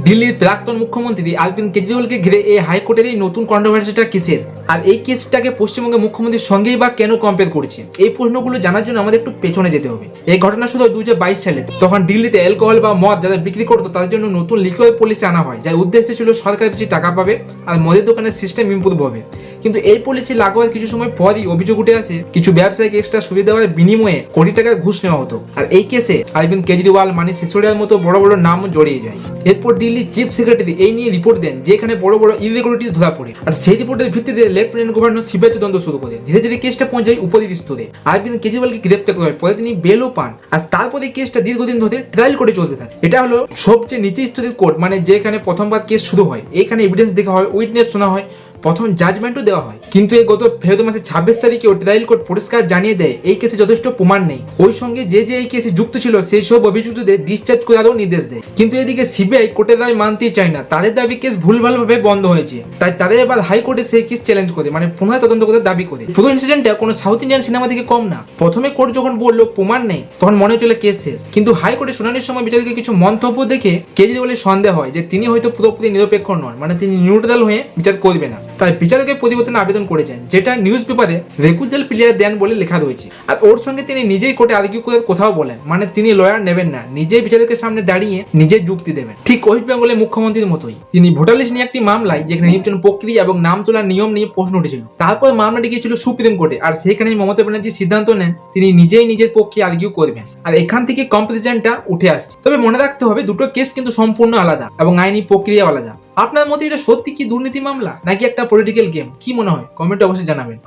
দিল্লির প্রাক্তন মুখ্যমন্ত্রী অরবিন্দ কেজরিওয়ালকে ঘিরে এই হাইকোর্টের এই নতুন কন্ট্রোভার্সিটা কিসের, আর এই কেসটাকে পশ্চিমবঙ্গের মুখ্যমন্ত্রীর সঙ্গেই বা কেন কম্পেয়ার করছে, এই প্রশ্নগুলো জানার জন্য আমাদের একটু পেছনে যেতে হবে। এই ঘটনা শুধু 2022 সালে, তখন দিল্লিতে অ্যালকোহল বা মদ যারা বিক্রি করতো তাদের জন্য নতুন লিকুইড পলিসি আনা হয়, যার উদ্দেশ্য ছিল সরকার বেশি টাকা পাবে আর মদের দোকানের সিস্টেম ইমপ্রুভ হবে। কিন্তু এই পলিসি লাগু হওয়ার কিছু সময় পরই অভিযোগ উঠে আসে কিছু ব্যবসায়িক এক্সট্রা সুবিধা দেওয়ার বিনিময়ে কোটি টাকার ঘুষ নেওয়া হতো। আর এই কেসে অরবিন্দ কেজরিওয়াল, মানিশ সিসোডিয়ার মতো বড় বড় নাম জড়িয়ে যায়। এরপর দিল্লি চিফ সেক্রেটারি এই নিয়ে রিপোর্ট দেন, যেখানে বড় বড় ইরেগুলারিটিস ধরা পড়ে। আর সেই রিপোর্টের ভিত্তিতে লেফটেন্যান্ট গভর্নর সিবিআই তদন্ত শুরু করে। ধীরে ধীরে কেসটা পৌঁছায় উপরের স্তরে। অরবিন্দ কেজরিওয়ালকে গ্রেপ্তার করা হয়, পরে তিনি বেলও পান। আর তারপরে কেসটা দীর্ঘদিন ধরে ট্রায়াল করে চলতে থাকে। এটা হলো সবচেয়ে নিচু স্তরের কোর্ট, মানে যেখানে প্রথমবার কেস শুরু হয়, এখানে এভিডেন্স দেখা হয়, উইটনেস শোনা হয়, প্রথম জাজমেন্টও দেওয়া হয়। কিন্তু এই গত ফেব্রুয়ারি মাসের 26 তারিখে ট্রায়াল কোর্ট পরিষ্কার জানিয়ে দেয় এই কেসে যথেষ্ট প্রমাণ নেই। ওই সঙ্গে যে এই কেসে যুক্ত ছিল সেই সব অভিযুক্তদের ডিসচার্জ করারও নির্দেশ দেয়। কিন্তু এদিকে সিবিআই কোর্টের রায় মানতেই চায় না। তাদের দাবি কেস ভুলভালভাবে বন্ধ হয়েছে, তাই তাদের এবার হাইকোর্টে সেই কেস চ্যালেঞ্জ করে, মানে পুনরায় তদন্ত করতে দাবি করে। পুরো ইনসিডেন্টটা কোনো সাউথ ইন্ডিয়ান সিনেমা থেকে কম না। প্রথমে কোর্ট যখন বললো প্রমাণ নেই, তখন মনে হচ্ছিল কেস শেষ। কিন্তু হাইকোর্টে শুনানির সময় বিচারকের কিছু মন্তব্য দেখে কেজরিওয়ালের সন্দেহ হয় যে তিনি হয়তো পুরোপুরি নিরপেক্ষ নন, মানে তিনি নিউট্রাল হয়ে বিচার করবে না। তাই বিচারকের পরিবর্তনে আবেদন করেছেন, যেটা নিউজ পেপারে রেকুজেল প্লেয়ার দেন বলে লেখা রয়েছে। আর ওর সঙ্গে তিনি নিজেই কোর্টে আর্গিউ করে কোথাও বলেন, মানে তিনি লয়ার নেবেন না, নিজেই বিচারকের সামনে দাঁড়িয়ে নিজের যুক্তি দেবেন। ঠিক ওয়েস্ট বেঙ্গলের মুখ্যমন্ত্রীর মতোই তিনি ভোটার লিস্ট নিয়ে একটি মামলায়, যেখানে নির্বাচন প্রক্রিয়া এবং নাম তোলার নিয়ম নিয়ে প্রশ্ন উঠেছিল। তারপর মামলাটি গিয়েছিল সুপ্রিম কোর্টে, আর সেখানে মমতা ব্যানার্জি সিদ্ধান্ত নেন তিনি নিজেই নিজের পক্ষে আর্গিউ করবেন। আর এখান থেকে কম্পারিজনটা উঠে আসছে। তবে মনে রাখতে হবে দুটো কেস কিন্তু সম্পূর্ণ আলাদা এবং আইনি প্রক্রিয়া আলাদা। আপনার মতে এটা সত্যি কি দুর্নীতি মামলা নাকি একটা পলিটিক্যাল গেম? কি মনে হয় কমেন্টে অবশ্যই জানাবেন।